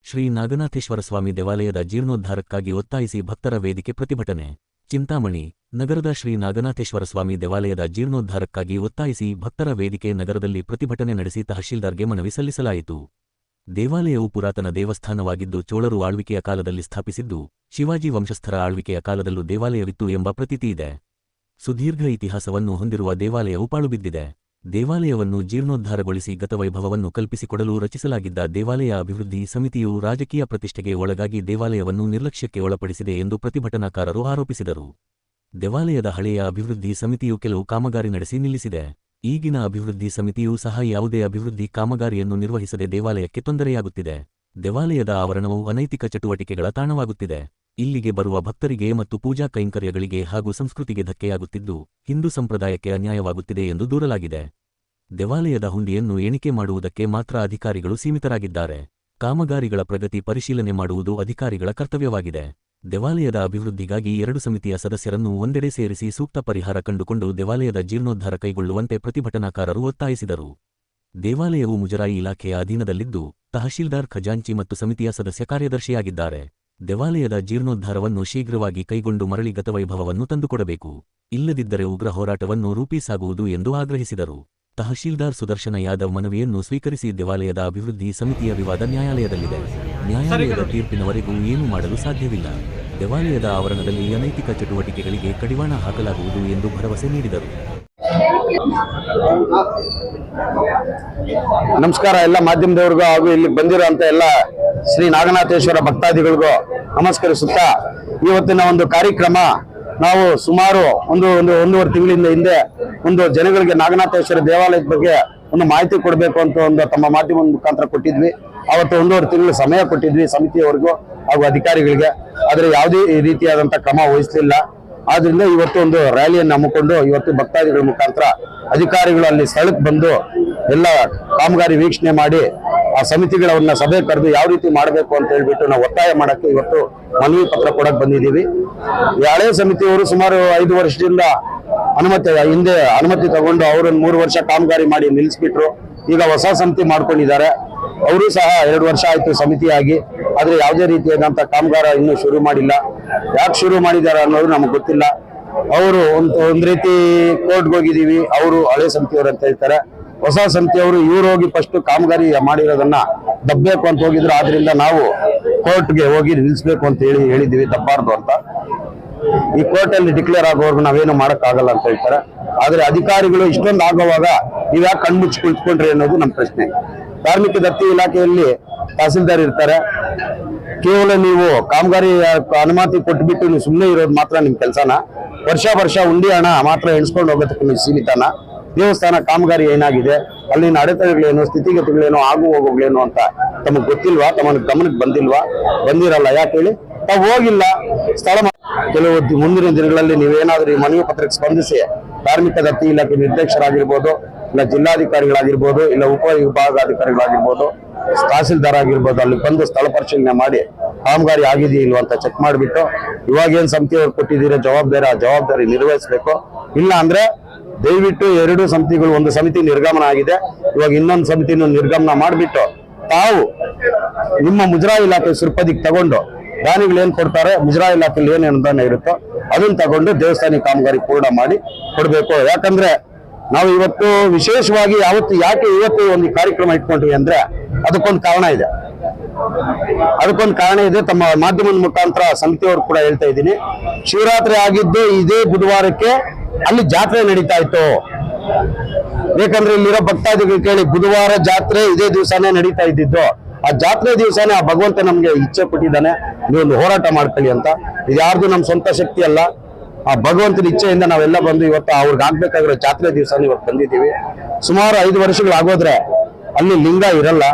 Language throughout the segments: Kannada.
ಶ್ರೀ ನಾಗನಾಥೇಶ್ವರ ಸ್ವಾಮಿ ದೇವಾಲಯದ ಜೀರ್ಣೋದ್ಧಾರಕ್ಕಾಗಿ ಒತ್ತಾಯಿಸಿ ಭಕ್ತರ ವೇದಿಕೆ ಪ್ರತಿಭಟನೆ. ಚಿಂತಾಮಣಿ ನಗರದ ಶ್ರೀ ನಾಗನಾಥೇಶ್ವರ ಸ್ವಾಮಿ ದೇವಾಲಯದ ಜೀರ್ಣೋದ್ಧಾರಕ್ಕಾಗಿ ಒತ್ತಾಯಿಸಿ ಭಕ್ತರ ವೇದಿಕೆ ನಗರದಲ್ಲಿ ಪ್ರತಿಭಟನೆ ನಡೆಸಿ ತಹಶೀಲ್ದಾರ್ಗೆ ಮನವಿ ಸಲ್ಲಿಸಲಾಯಿತು. ದೇವಾಲಯವು ಪುರಾತನ ದೇವಸ್ಥಾನವಾಗಿದ್ದು ಚೋಳರು ಆಳ್ವಿಕೆಯ ಕಾಲದಲ್ಲಿ ಸ್ಥಾಪಿಸಿದ್ದು, ಶಿವಾಜಿ ವಂಶಸ್ಥರ ಆಳ್ವಿಕೆಯ ಕಾಲದಲ್ಲೂ ದೇವಾಲಯವಿತ್ತು ಎಂಬ ಪ್ರತೀತಿ ಇದೆ. ಸುದೀರ್ಘ ಇತಿಹಾಸವನ್ನು ಹೊಂದಿರುವ ದೇವಾಲಯವು ಪಾಳುಬಿದ್ದಿದೆ. ದೇವಾಲಯವನ್ನು ಜೀರ್ಣೋದ್ಧಾರಗೊಳಿಸಿ ಗತವೈಭವವನ್ನು ಕಲ್ಪಿಸಿಕೊಡಲು ರಚಿಸಲಾಗಿದ್ದ ದೇವಾಲಯ ಅಭಿವೃದ್ಧಿ ಸಮಿತಿಯು ರಾಜಕೀಯ ಪ್ರತಿಷ್ಠೆಗೆ ಒಳಗಾಗಿ ದೇವಾಲಯವನ್ನು ನಿರ್ಲಕ್ಷ್ಯಕ್ಕೆ ಒಳಪಡಿಸಿದೆ ಎಂದು ಪ್ರತಿಭಟನಾಕಾರರು ಆರೋಪಿಸಿದರು. ದೇವಾಲಯದ ಹಳೆಯ ಅಭಿವೃದ್ಧಿ ಸಮಿತಿಯು ಕೆಲವು ಕಾಮಗಾರಿ ನಡೆಸಿ ನಿಲ್ಲಿಸಿದೆ. ಈಗಿನ ಅಭಿವೃದ್ಧಿ ಸಮಿತಿಯೂ ಸಹ ಯಾವುದೇ ಅಭಿವೃದ್ಧಿ ಕಾಮಗಾರಿಯನ್ನು ನಿರ್ವಹಿಸದೆ ದೇವಾಲಯಕ್ಕೆ ತೊಂದರೆಯಾಗುತ್ತಿದೆ. ದೇವಾಲಯದ ಆವರಣವು ಅನೈತಿಕ ಚಟುವಟಿಕೆಗಳ ತಾಣವಾಗುತ್ತಿದೆ. ಇಲ್ಲಿಗೆ ಬರುವ ಭಕ್ತರಿಗೆ ಮತ್ತು ಪೂಜಾ ಕೈಂಕರ್ಯಗಳಿಗೆ ಹಾಗೂ ಸಂಸ್ಕೃತಿಗೆ ಧಕ್ಕೆಯಾಗುತ್ತಿದ್ದು, ಹಿಂದೂ ಸಂಪ್ರದಾಯಕ್ಕೆ ಅನ್ಯಾಯವಾಗುತ್ತಿದೆ ಎಂದು ದೂರಲಾಗಿದೆ. ದೇವಾಲಯದ ಹುಂಡಿಯನ್ನು ಎಣಿಕೆ ಮಾಡುವುದಕ್ಕೆ ಮಾತ್ರ ಅಧಿಕಾರಿಗಳು ಸೀಮಿತರಾಗಿದ್ದಾರೆ. ಕಾಮಗಾರಿಗಳ ಪ್ರಗತಿ ಪರಿಶೀಲನೆ ಮಾಡುವುದು ಅಧಿಕಾರಿಗಳ ಕರ್ತವ್ಯವಾಗಿದೆ. ದೇವಾಲಯದ ಅಭಿವೃದ್ಧಿಗಾಗಿ 2 ಸಮಿತಿಯ ಸದಸ್ಯರನ್ನು ಒಂದೆಡೆ ಸೇರಿಸಿ ಸೂಕ್ತ ಪರಿಹಾರ ಕಂಡುಕೊಂಡು ದೇವಾಲಯದ ಜೀರ್ಣೋದ್ಧಾರ ಕೈಗೊಳ್ಳುವಂತೆ ಪ್ರತಿಭಟನಾಕಾರರು ಒತ್ತಾಯಿಸಿದರು. ದೇವಾಲಯವು ಮುಜರಾಯಿ ಇಲಾಖೆಯ ಅಧೀನದಲ್ಲಿದ್ದು, ತಹಶೀಲ್ದಾರ್ ಖಜಾಂಚಿ ಮತ್ತು ಸಮಿತಿಯ ಸದಸ್ಯ ಕಾರ್ಯದರ್ಶಿಯಾಗಿದ್ದಾರೆ. ದೇವಾಲಯದ ಜೀರ್ಣೋದ್ಧಾರವನ್ನು ಶೀಘ್ರವಾಗಿ ಕೈಗೊಂಡು ಮರಳಿ ಗತವೈಭವವನ್ನು ತಂದುಕೊಡಬೇಕು. ಇಲ್ಲದಿದ್ದರೆ ಉಗ್ರ ಹೋರಾಟವನ್ನು ರೂಪಿಸಾಗುವುದು ಎಂದು ಆಗ್ರಹಿಸಿದರು. ತಹಶೀಲ್ದಾರ್ ಸುದರ್ಶನ ಯಾದವ್ ಮನವಿಯನ್ನು ಸ್ವೀಕರಿಸಿ ದೇವಾಲಯದ ಅಭಿವೃದ್ಧಿ ಸಮಿತಿಯ ವಿವಾದ ನ್ಯಾಯಾಲಯದಲ್ಲಿದೆ. ನ್ಯಾಯಾಲಯದ ತೀರ್ಪಿನವರೆಗೂ ಏನೂ ಮಾಡಲು ಸಾಧ್ಯವಿಲ್ಲ. ದೇವಾಲಯದ ಆವರಣದಲ್ಲಿ ಅನೈತಿಕ ಚಟುವಟಿಕೆಗಳಿಗೆ ಕಡಿವಾಣ ಹಾಕಲಾಗುವುದು ಎಂದು ಭರವಸೆ ನೀಡಿದರು. ನಮಸ್ಕಾರ ಎಲ್ಲ ಮಾಧ್ಯಮದವರಿಗೂ ಹಾಗೂ ಇಲ್ಲಿ ಬಂದಿರುವಂತ ಎಲ್ಲ ಶ್ರೀ ನಾಗನಾಥೇಶ್ವರ ಭಕ್ತಾದಿಗಳಿಗೂ ನಮಸ್ಕರಿಸುತ್ತಾ, ಇವತ್ತಿನ ಒಂದು ಕಾರ್ಯಕ್ರಮ ನಾವು ಸುಮಾರು ಒಂದೂವರೆ ತಿಂಗಳಿಂದ ಹಿಂದೆ ಒಂದು ಜನಗಳಿಗೆ ನಾಗನಾಥೇಶ್ವರ ದೇವಾಲಯದ ಬಗ್ಗೆ ಒಂದು ಮಾಹಿತಿ ಕೊಡಬೇಕು ಅಂತ ಒಂದು ತಮ್ಮ ಮಾಧ್ಯಮದ ಮುಖಾಂತರ ಕೊಟ್ಟಿದ್ವಿ. ಅವತ್ತು 1.5 ತಿಂಗಳು ಸಮಯ ಕೊಟ್ಟಿದ್ವಿ ಸಮಿತಿಯವರೆಗೂ ಹಾಗೂ ಅಧಿಕಾರಿಗಳಿಗೆ. ಆದರೆ ಯಾವುದೇ ರೀತಿಯಾದಂತ ಕ್ರಮ ವಹಿಸಲಿಲ್ಲ. ಆದ್ರಿಂದ ಇವತ್ತು ಒಂದು ರ್ಯಾಲಿಯನ್ನು ಹಮ್ಮಿಕೊಂಡು ಇವತ್ತು ಭಕ್ತಾದಿಗಳ ಮುಖಾಂತರ ಅಧಿಕಾರಿಗಳು ಅಲ್ಲಿ ಸ್ಥಳಕ್ಕೆ ಬಂದು ಎಲ್ಲ ಕಾಮಗಾರಿ ವೀಕ್ಷಣೆ ಮಾಡಿ ಆ ಸಮಿತಿಗಳನ್ನ ಸಭೆ ಕರೆದು ಯಾವ ರೀತಿ ಮಾಡಬೇಕು ಅಂತ ಹೇಳ್ಬಿಟ್ಟು ನಾವು ಒತ್ತಾಯ ಮಾಡಕ್ಕೆ ಇವತ್ತು ಮನವಿ ಪತ್ರ ಕೊಡಕ್ ಬಂದಿದ್ದೀವಿ. ಹಳೆ ಸಮಿತಿಯವರು ಸುಮಾರು 5 ವರ್ಷದಿಂದ ಅನುಮತಿ ತಗೊಂಡು ಅವರನ್ನು 3 ವರ್ಷ ಕಾಮಗಾರಿ ಮಾಡಿ ನಿಲ್ಲಿಸ್ಬಿಟ್ರು. ಈಗ ಹೊಸ ಸಮಿತಿ ಮಾಡ್ಕೊಂಡಿದ್ದಾರೆ. ಅವರು ಸಹ 2 ವರ್ಷ ಆಯ್ತು ಸಮಿತಿಯಾಗಿ, ಆದ್ರೆ ಯಾವುದೇ ರೀತಿಯಾದಂತ ಕಾಮಗಾರ ಇನ್ನೂ ಶುರು ಮಾಡಿಲ್ಲ. ಯಾಕೆ ಶುರು ಮಾಡಿದ್ದಾರೆ ಅನ್ನೋದು ನಮಗೆ ಗೊತ್ತಿಲ್ಲ. ಅವರು ಒಂದ್ ರೀತಿ ಕೋರ್ಟ್ಗೆ ಹೋಗಿದೀವಿ, ಅವರು ಹಳೆ ಸಮಿತಿಯವರು ಅಂತ ಹೇಳ್ತಾರೆ. ಹೊಸ ಸಮಿತಿಯವರು ಇವ್ರು ಹೋಗಿ ಫಸ್ಟ್ ಕಾಮಗಾರಿ ಮಾಡಿರೋದನ್ನ ದಬ್ಬಬೇಕು ಅಂತ ಹೋಗಿದ್ರು. ಆದ್ರಿಂದ ನಾವು ಕೋರ್ಟ್ಗೆ ಹೋಗಿ ನಿಲ್ಲಿಸ್ಬೇಕು ಅಂತ ಹೇಳಿದ್ವಿ, ತಪ್ಪಾರ್ದು ಅಂತ. ಈ ಕೋರ್ಟ್ ಅಲ್ಲಿ ಡಿಕ್ಲೇರ್ ಆಗೋವರೆಗೂ ನಾವೇನು ಮಾಡಕ್ ಆಗಲ್ಲ ಅಂತ ಹೇಳ್ತಾರೆ. ಆದ್ರೆ ಅಧಿಕಾರಿಗಳು ಇಷ್ಟೊಂದು ಆಗುವಾಗ ನೀವ್ ಯಾಕೆ ಕಣ್ಮುಚ್ಚಿ ಕುಳಿತುಕೊಂಡ್ರಿ ಅನ್ನೋದು ನಮ್ಮ ಪ್ರಶ್ನೆ. ಧಾರ್ಮಿಕ ದತ್ತಿ ಇಲಾಖೆಯಲ್ಲಿ ತಹಸೀಲ್ದಾರ್ ಇರ್ತಾರೆ. ಕೇವಲ ನೀವು ಕಾಮಗಾರಿ ಅನುಮತಿ ಕೊಟ್ಬಿಟ್ಟು ನೀವು ಸುಮ್ಮನೆ ಇರೋದು ಮಾತ್ರ ನಿಮ್ ಕೆಲಸನ? ವರ್ಷ ಉಂಡಿ ಹಣ ಮಾತ್ರ ಎಣಿಸ್ಕೊಂಡು ಹೋಗೋದಕ್ಕೆ ನೀವು ಸೀಮಿತನ? ದೇವಸ್ಥಾನ ಕಾಮಗಾರಿ ಏನಾಗಿದೆ, ಅಲ್ಲಿನ ಅಡೆತಡೆಗಳೇನು, ಸ್ಥಿತಿಗತಿಗಳೇನು, ಆಗು ಹೋಗುಗಳೇನು ಅಂತ ತಮಗ್ ಗೊತ್ತಿಲ್ವಾ? ತಮ್ಮ ಗಮನಕ್ಕೆ ಬಂದಿರಲ್ಲ. ಯಾಕೆ ಹೇಳಿ? ತಾವು ಹೋಗಿಲ್ಲ. ಸ್ಥಳ ಕೆಲವು ಮುಂದಿನ ದಿನಗಳಲ್ಲಿ ನೀವೇನಾದ್ರೂ ಈ ಮನವಿ ಪತ್ರಕ್ಕೆ ಸ್ಪಂದಿಸಿ ಧಾರ್ಮಿಕ ದತ್ತಿ ಇಲಾಖೆ ನಿರ್ದೇಶಕರಾಗಿರ್ಬೋದು, ಇಲ್ಲ ಜಿಲ್ಲಾಧಿಕಾರಿಗಳಾಗಿರ್ಬೋದು, ಇಲ್ಲ ಉಪವಿಭಾಗಾಧಿಕಾರಿಗಳಾಗಿರ್ಬೋದು, ತಹಸೀಲ್ದಾರ್ ಆಗಿರ್ಬೋದು, ಅಲ್ಲಿ ಬಂದು ಸ್ಥಳ ಪರಿಶೀಲನೆ ಮಾಡಿ ಕಾಮಗಾರಿ ಆಗಿದೆಯಾ ಇಲ್ವಾ ಅಂತ ಚೆಕ್ ಮಾಡಿಬಿಟ್ಟು ಇವಾಗ ಏನ್ ಸಮಿತಿಯವ್ರು ಕೊಟ್ಟಿದ್ದೀರಾ ಜವಾಬ್ದಾರಿ ನಿರ್ವಹಿಸಬೇಕು. ಇಲ್ಲ ಅಂದ್ರೆ ದಯವಿಟ್ಟು 2 ಸಮಿತಿಗಳು, ಒಂದು ಸಮಿತಿ ನಿರ್ಗಮನ ಆಗಿದೆ, ಇವಾಗ ಇನ್ನೊಂದು ಸಮಿತಿನ ನಿರ್ಗಮನ ಮಾಡಿಬಿಟ್ಟು ತಾವು ನಿಮ್ಮ ಮುಜರಾಯಿ ಇಲಾಖೆ ಸುರ್ಪದಿಗೆ ತಗೊಂಡು ದಾನಿಗಳು ಏನ್ ಕೊಡ್ತಾರೆ, ಮುಜರಾಯಿ ಇಲಾಖೆಯಲ್ಲಿ ಏನ್ ಅನುದಾನ ಇರುತ್ತೋ ಅದನ್ನ ತಗೊಂಡು ದೇವಸ್ಥಾನ ಕಾಮಗಾರಿ ಪೂರ್ಣ ಮಾಡಿ ಕೊಡ್ಬೇಕು. ಯಾಕಂದ್ರೆ ನಾವು ಇವತ್ತು ವಿಶೇಷವಾಗಿ ಯಾಕೆ ಇವತ್ತು ಒಂದು ಕಾರ್ಯಕ್ರಮ ಇಟ್ಕೊಂಡ್ವಿ ಅಂದ್ರೆ ಅದಕ್ಕೊಂದು ಕಾರಣ ಇದೆ. ತಮ್ಮ ಮಾಧ್ಯಮದ ಮುಖಾಂತರ ಸಮಿತಿಯವರು ಕೂಡ ಹೇಳ್ತಾ ಇದ್ದೀನಿ. ಶಿವರಾತ್ರಿ ಆಗಿದ್ದು ಇದೇ ಬುಧವಾರಕ್ಕೆ ಅಲ್ಲಿ ಜಾತ್ರೆ ನಡೀತಾ ಇತ್ತು. ಯಾಕಂದ್ರೆ ಇಲ್ಲಿರೋ ಭಕ್ತಾದಿಗಳು ಕೇಳಿ ಬುಧವಾರ ಜಾತ್ರೆ ಇದೇ ದಿವಸನೇ ನಡೀತಾ ಇದ್ದಿದ್ದು. ಆ ಜಾತ್ರೆ ದಿವಸನೇ ಆ ಭಗವಂತ ನಮ್ಗೆ ಇಚ್ಛೆ ಪಟ್ಟಿದ್ದಾನೆ, ನೀವೊಂದು ಹೋರಾಟ ಮಾಡ್ಕೊಳ್ಳಿ ಅಂತ. ಇದು ಯಾರ್ದು ನಮ್ ಸ್ವಂತ ಶಕ್ತಿ ಅಲ್ಲ, ಆ ಭಗವಂತನ ಇಚ್ಛೆಯಿಂದ ನಾವೆಲ್ಲ ಬಂದು ಇವತ್ತು ಅವ್ರಿಗೆ ಆಗ್ಬೇಕಾಗಿರೋ ಜಾತ್ರೆ ದಿವಸನೇ ಇವತ್ತು ಬಂದಿದ್ದೀವಿ. ಸುಮಾರು 5 ವರ್ಷಗಳಾಗೋದ್ರೆ ಅಲ್ಲಿ ಲಿಂಗ ಇರಲ್ಲ.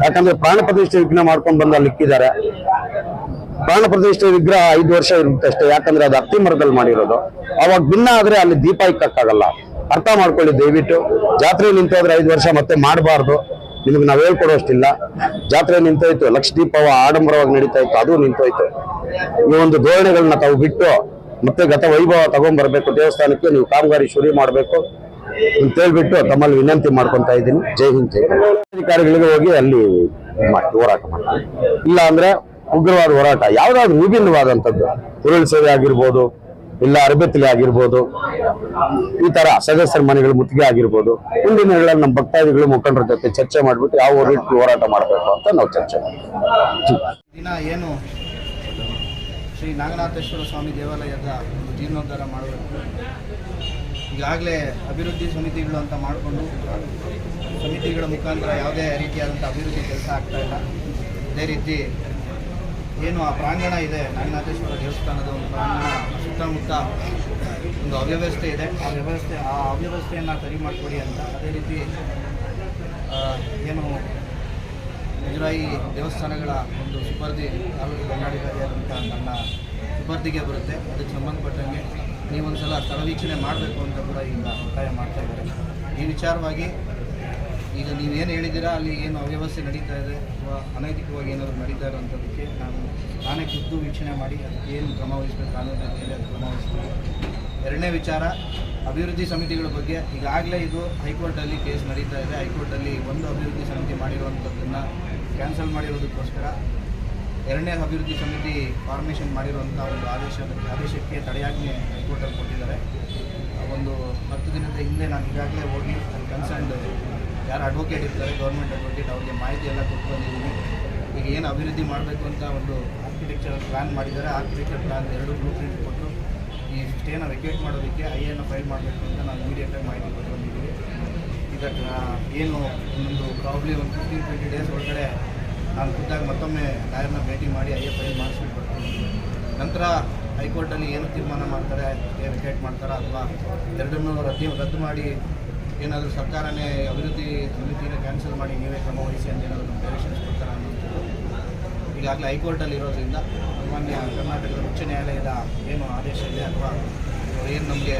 ಯಾಕಂದ್ರೆ ಪ್ರಾಣ ಪ್ರತಿಷ್ಠೆ ವಿಘ್ನ ಮಾಡ್ಕೊಂಡು ಬಂದು ಅಲ್ಲಿ ಇಕ್ಕಿದ್ದಾರೆ. ಪ್ರಾಣ ಪ್ರತಿಷ್ಠೆ ವಿಗ್ರಹ 5 ವರ್ಷ ಇರುತ್ತೆ ಅಷ್ಟೇ. ಯಾಕಂದ್ರೆ ಅದು ಅತ್ತಿ ಮರದಲ್ಲಿ ಮಾಡಿರೋದು. ಅವಾಗ ಭಿನ್ನ ಆದ್ರೆ ಅಲ್ಲಿ ದೀಪ ಇಕ್ಕಾಗಲ್ಲ. ಅರ್ಥ ಮಾಡ್ಕೊಳ್ಳಿ ದಯವಿಟ್ಟು. ಜಾತ್ರೆ ನಿಂತೋದ್ರೆ 5 ವರ್ಷ ಮತ್ತೆ ಮಾಡಬಾರ್ದು. ನಿಮ್ಗೆ ನಾವ್ ಹೇಳ್ಕೊಡೋಷ್ಟಿಲ್ಲ. ಜಾತ್ರೆ ನಿಂತೋಯ್ತು, ಲಕ್ಷ ದೀಪವ ಆಡಂಬರವಾಗಿ ನಡೀತಾ ಇತ್ತು, ಅದು ನಿಂತೋಯ್ತು. ಈ ಒಂದು ಧೋರಣೆಗಳನ್ನ ತಾವು ಬಿಟ್ಟು ಮತ್ತೆ ಗತ ವೈಭವ ತಗೊಂಡ್ಬರ್ಬೇಕು. ದೇವಸ್ಥಾನಕ್ಕೆ ನೀವು ಕಾಮಗಾರಿ ಶುರು ಮಾಡಬೇಕು ಅಂತ ಹೇಳ್ಬಿಟ್ಟು ತಮ್ಮಲ್ಲಿ ವಿನಂತಿ ಮಾಡ್ಕೊಂತ ಇದ್ದೀನಿ. ಜೈ ಹಿಂದ್. ಜೈ ಅಧಿಕಾರಿಗಳಿಗೆ ಹೋಗಿ ಅಲ್ಲಿ ಹೋರಾಟ ಮಾಡ್ತೀವಿ. ಇಲ್ಲ ಅಂದ್ರೆ ಉಗ್ರವಾದ ಹೋರಾಟ ಯಾವ್ದಾದ್ರು ವಿಭಿನ್ನವಾದಂಥದ್ದು ಉರುಳು ಸೇವೆ ಆಗಿರ್ಬೋದು, ಇಲ್ಲ ಅರಬೆತ್ತಲೆ ಆಗಿರ್ಬೋದು, ಈ ತರ ಸದಸ್ಯರ ಮನೆಗಳು ಮುತ್ತಿಗೆ ಆಗಿರ್ಬೋದು, ಮುಂದಿನ ದಿನಗಳಲ್ಲಿ ನಮ್ಮ ಭಕ್ತಾದಿಗಳು ಮುಖಂಡರ ಜೊತೆ ಚರ್ಚೆ ಮಾಡ್ಬಿಟ್ಟು ಯಾವ ರೀತಿ ಹೋರಾಟ ಮಾಡಬೇಕು ಅಂತ ನಾವು ಚರ್ಚೆ ಮಾಡ್ತೀವಿ. ದಿನ ಏನು ಶ್ರೀ ನಾಗನಾಥೇಶ್ವರ ಸ್ವಾಮಿ ದೇವಾಲಯದ ಒಂದು ಜೀರ್ಣೋದ್ಧಾರ ಮಾಡಬೇಕು. ಈಗಾಗಲೇ ಅಭಿವೃದ್ಧಿ ಸಮಿತಿಗಳು ಅಂತ ಮಾಡಿಕೊಂಡು ಸಮಿತಿಗಳ ಮುಖಾಂತರ ಯಾವುದೇ ರೀತಿಯಾದಂಥ ಅಭಿವೃದ್ಧಿ ಕೆಲಸ ಆಗ್ತಾ ಇಲ್ಲ. ಅದೇ ರೀತಿ ಏನು ಆ ಪ್ರಾಂಗಣ ಇದೆ, ನಾಗನಾಥೇಶ್ವರ ದೇವಸ್ಥಾನದ ಒಂದು ಪ್ರಾಂಗಣ ಸುತ್ತಮುತ್ತ ಒಂದು ಅವ್ಯವಸ್ಥೆ ಇದೆ. ಆ ಅವ್ಯವಸ್ಥೆಯನ್ನು ಸರಿ ಮಾಡಿಕೊಡಿ ಅಂತ. ಅದೇ ರೀತಿ ಏನು ಮುಜರಾಯಿ ದೇವಸ್ಥಾನಗಳ ಒಂದು ಸುಪರ್ದಿ ತಾಲೂಕು ದಂಡಾಧಿಕಾರಿಯಾದಂಥ ನನ್ನ ಸುಪರ್ದಿಗೆ ಬರುತ್ತೆ. ಅದಕ್ಕೆ ಸಂಬಂಧಪಟ್ಟಂಗೆ ನೀವೊಂದು ಸಲ ಸ್ಥಳ ವೀಕ್ಷಣೆ ಮಾಡಬೇಕು ಅಂತ ಕೂಡ ಈಗ ಒತ್ತಾಯ ಮಾಡ್ತಾ ಇದ್ದಾರೆ. ಈ ವಿಚಾರವಾಗಿ ಈಗ ನೀವೇನು ಹೇಳಿದ್ದೀರಾ, ಅಲ್ಲಿ ಏನು ಅವ್ಯವಸ್ಥೆ ನಡೀತಾ ಇದೆ ಅಥವಾ ಅನೈತಿಕವಾಗಿ ಏನಾದರೂ ನಡೀತಾ ಇರೋಂಥದ್ದಕ್ಕೆ ನಾನೇ ಖುದ್ದು ವೀಕ್ಷಣೆ ಮಾಡಿ ಅದಕ್ಕೆ ಏನು ಕ್ರಮ ವಹಿಸಬೇಕು ಕಾನೂನು ರೀತಿಯಲ್ಲಿ ಅದು ಕ್ರಮ ವಹಿಸ್ತೀವಿ. ಎರಡನೇ ವಿಚಾರ, ಅಭಿವೃದ್ಧಿ ಸಮಿತಿಗಳ ಬಗ್ಗೆ ಈಗಾಗಲೇ ಇದು ಹೈಕೋರ್ಟಲ್ಲಿ ಕೇಸ್ ನಡೀತಾ ಇದೆ. ಹೈಕೋರ್ಟಲ್ಲಿ ಒಂದು ಅಭಿವೃದ್ಧಿ ಸಮಿತಿ ಮಾಡಿರುವಂಥದ್ದನ್ನು ಕ್ಯಾನ್ಸಲ್ ಮಾಡಿರೋದಕ್ಕೋಸ್ಕರ ಎರಡನೇ ಅಭಿವೃದ್ಧಿ ಸಮಿತಿ ಫಾರ್ಮೇಷನ್ ಮಾಡಿರುವಂಥ ಒಂದು ಆದೇಶಕ್ಕೆ ತಡೆಯಾಜ್ಞೆ ಹೈಕೋರ್ಟಲ್ಲಿ ಕೊಟ್ಟಿದ್ದಾರೆ. ಒಂದು 10 ದಿನದ ಹಿಂದೆ ನಾನು ಈಗಾಗಲೇ ಹೋಗಿ ಅಲ್ಲಿ ಕನ್ಸರ್ನ್ಡ್ ಯಾರು ಅಡ್ವೊಕೇಟ್ ಇರ್ತಾರೆ, ಗೌರ್ಮೆಂಟ್ ಅಡ್ವೊಕೇಟ್, ಅವ್ರಿಗೆ ಮಾಹಿತಿ ಎಲ್ಲ ಕೊಟ್ಟು ಬಂದಿದ್ದೀನಿ. ಈಗ ಏನು ಅಭಿವೃದ್ಧಿ ಮಾಡಬೇಕು ಅಂತ ಒಂದು ಆರ್ಕಿಟೆಕ್ಚರಲ್ ಪ್ಲ್ಯಾನ್ ಮಾಡಿದ್ದಾರೆ. ಆರ್ಕಿಟೆಕ್ಚರ್ ಪ್ಲ್ಯಾನ್ 2 ಬ್ಲೂ ಪ್ರಿಂಟ್ ಕೊಟ್ಟು ಈ ಸ್ಟೇನ ವೆಕೇಟ್ ಮಾಡೋದಕ್ಕೆ ಐಎನ ಫೈಲ್ ಮಾಡಬೇಕು ಅಂತ ನಾವು ಇಮಿಡಿಯೇಟಾಗಿ ಮಾಹಿತಿ ಕೊಟ್ಟು ಬಂದಿದ್ದೀವಿ. ಇದಕ್ಕೆ ಏನು ಇನ್ನೊಂದು ಪ್ರಾಬ್ಲಿ ಒಂದು 15-20 ಡೇಸ್ ಒಳಗಡೆ ನಾನು ಖುದ್ದಾಗಿ ಮತ್ತೊಮ್ಮೆ ಲಾಯರ್ನ ಭೇಟಿ ಮಾಡಿ ಫೈಲ್ ಮಾಡಿಸ್ಬಿಟ್ಟು ಬರ್ತೀನಿ. ನಂತರ ಹೈಕೋರ್ಟಲ್ಲಿ ಏನು ತೀರ್ಮಾನ ಮಾಡ್ತಾರೆ, ವೆಕೇಟ್ ಮಾಡ್ತಾರಾ ಅಥವಾ ಎರಡನ್ನೂ ರದ್ದು ಮಾಡಿ ಏನಾದರೂ ಸರ್ಕಾರನೇ ಅಭಿವೃದ್ಧಿ ಸಮಿತಿನ ಕ್ಯಾನ್ಸಲ್ ಮಾಡಿ ನೀವೇ ಕ್ರಮ ವಹಿಸಿ ಅಂತ ಏನಾದರೂ ಡೈರೆಕ್ಷನ್ಸ್ ಕೊಡ್ತಾರೆ ಅನ್ನೋದು ಈಗಾಗಲೇ ಹೈಕೋರ್ಟಲ್ಲಿ ಇರೋದ್ರಿಂದ ಸಾಮಾನ್ಯ ಕರ್ನಾಟಕದ ಉಚ್ಚ ನ್ಯಾಯಾಲಯದ ಏನು ಆದೇಶ ಇದೆ ಅಥವಾ ಏನು ನಮಗೆ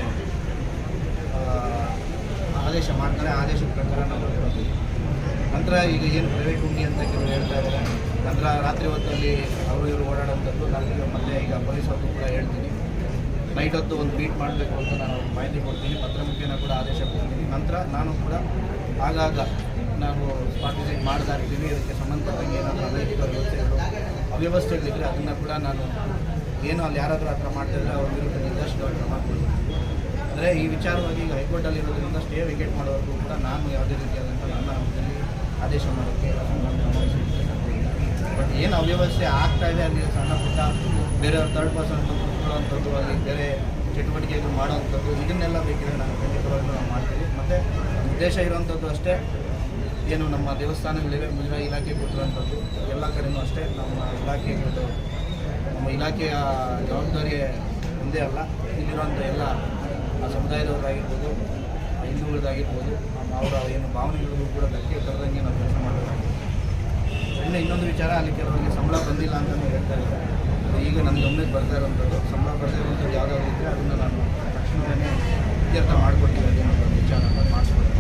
ಆದೇಶ ಮಾಡ್ತಾರೆ, ಆದೇಶದ ಪ್ರಕಾರ ನಾವು ಕೊಡ್ತೀವಿ. ನಂತರ ಈಗ ಏನು ಪ್ರೈವೇಟ್ ಹುಂಡಿ ಅಂತ ಕೆಲವರು ಹೇಳ್ತಾ ಇದ್ದಾರೆ. ನಂತರ ರಾತ್ರಿ ಹೊತ್ತಲ್ಲಿ ಅವರು ಇವರು ಓಡಾಡೋಂಥದ್ದು ನನಗೆ ಮತ್ತೆ ಈಗ ಪೊಲೀಸ್ ಅವ್ರಿಗೂ ಕೂಡ ಹೇಳ್ತೀನಿ, ನೈಟ್ ಹೊತ್ತು ಒಂದು ಬೀಟ್ ಮಾಡಬೇಕು ಅಂತ ನಾನು ಅವ್ರಿಗೆ ಮಾಹಿತಿ ಕೊಡ್ತೀನಿ. ಪತ್ರ ಮುಖೇನ ಕೂಡ ಆದೇಶ ಕೊಡ್ತೀನಿ. ನಂತರ ನಾನು ಕೂಡ ಆಗಾಗ ನಾನು ಸ್ಪಾಟ್ ವಿಸಿಟ್ ಮಾಡ್ತಾ ಇರ್ತೀನಿ. ಇದಕ್ಕೆ ಸಂಬಂಧಪಟ್ಟಂಗೆ ಏನಾದರೂ ಅನೈತಿಕ ವ್ಯವಸ್ಥೆಗಳು ಅವ್ಯವಸ್ಥೆಗಳಿದ್ದರೆ ಅದನ್ನು ಕೂಡ ನಾನು ಏನು ಅಲ್ಲಿ ಯಾರಾದರೂ ಆ ಥರ ಮಾಡ್ತಾಯಿದ್ರೆ ಅವ್ರ ವಿರುದ್ಧ ನಿರ್ದೇಶನವಾಗಿ ಕ್ರಮ ಕೊಡ್ತೀನಿ. ಅಂದರೆ ಈ ವಿಚಾರವಾಗಿ ಈಗ ಹೈಕೋರ್ಟಲ್ಲಿರೋದ್ರಿಂದ ಸ್ಟೇ ವೆಕೇಟ್ ಮಾಡೋವರೆಗೂ ಕೂಡ ನಾನು ಯಾವುದೇ ರೀತಿಯಾದಂಥ ನನ್ನ ಹಂತದಲ್ಲಿ ಆದೇಶ ಮಾಡೋಕ್ಕೆ ಬಟ್ ಏನು ಅವ್ಯವಸ್ಥೆ ಆಗ್ತಾ ಇದೆ ಅಲ್ಲಿ ಸಣ್ಣ ಪುಟ್ಟ ಬೇರೆಯವ್ರ ಥರ್ಡ್ ಪರ್ಸನ್ ಕೊಡುವಂಥದ್ದು, ಅಲ್ಲಿ ಬೇರೆ ಚಟುವಟಿಕೆಗಳು ಮಾಡೋವಂಥದ್ದು, ಇದನ್ನೆಲ್ಲ ಬೇಕಿದ್ರೆ ನಾನು ಖಂಡಿತವಾಗ್ಲೂ ನಾವು ಮಾಡ್ತೀವಿ. ಮತ್ತು ಉದ್ದೇಶ ಇರುವಂಥದ್ದು ಅಷ್ಟೇ, ಏನು ನಮ್ಮ ದೇವಸ್ಥಾನಗಳಿವೆ ಮುಜರಾಯಿ ಇಲಾಖೆ ಕೊಟ್ಟಿರುವಂಥದ್ದು ಎಲ್ಲ ಕಡೆಯೂ ಅಷ್ಟೇ ನಮ್ಮ ಇಲಾಖೆಯ ಜವಾಬ್ದಾರಿ ಒಂದೇ ಅಲ್ಲ, ಇಲ್ಲಿರುವಂಥ ಎಲ್ಲ ಸಮುದಾಯದವರಾಗಿರ್ಬೋದು, ಹಿಂದೂಗಳದ್ದಾಗಿರ್ಬೋದು, ಅವರ ಏನು ಭಾವನೆಗಳಿಗೂ ಕೂಡ ಧಕ್ಕೆ ತರದಂಗೆ ನಾವು ಕೆಲಸ ಮಾಡಬೇಕು. ಇನ್ನೊಂದು ವಿಚಾರ, ಅಲ್ಲಿ ಕೆಲವರಿಗೆ ಸಂಬಳ ಬಂದಿಲ್ಲ ಅಂತಲೂ ಹೇಳ್ತಾ ಇದ್ದಾರೆ. ಈಗ ನನ್ನ ಗಮನಕ್ಕೆ ಬರ್ತಾ ಇರೋಂಥದ್ದು ಸಂಬಳ ಬರ್ತಾ ಇರುವಂಥದ್ದು ಯಾವುದಾದ್ರು ಇದ್ದರೆ ಅದನ್ನು ನಾನು ತಕ್ಷಣವೇ ಇತ್ಯರ್ಥ ಮಾಡಿಕೊಡ್ತೀನಿ, ಅನ್ನೋ ವಿಚಾರ ಮಾಡಿಸ್ಕೊಡ್ತೀನಿ.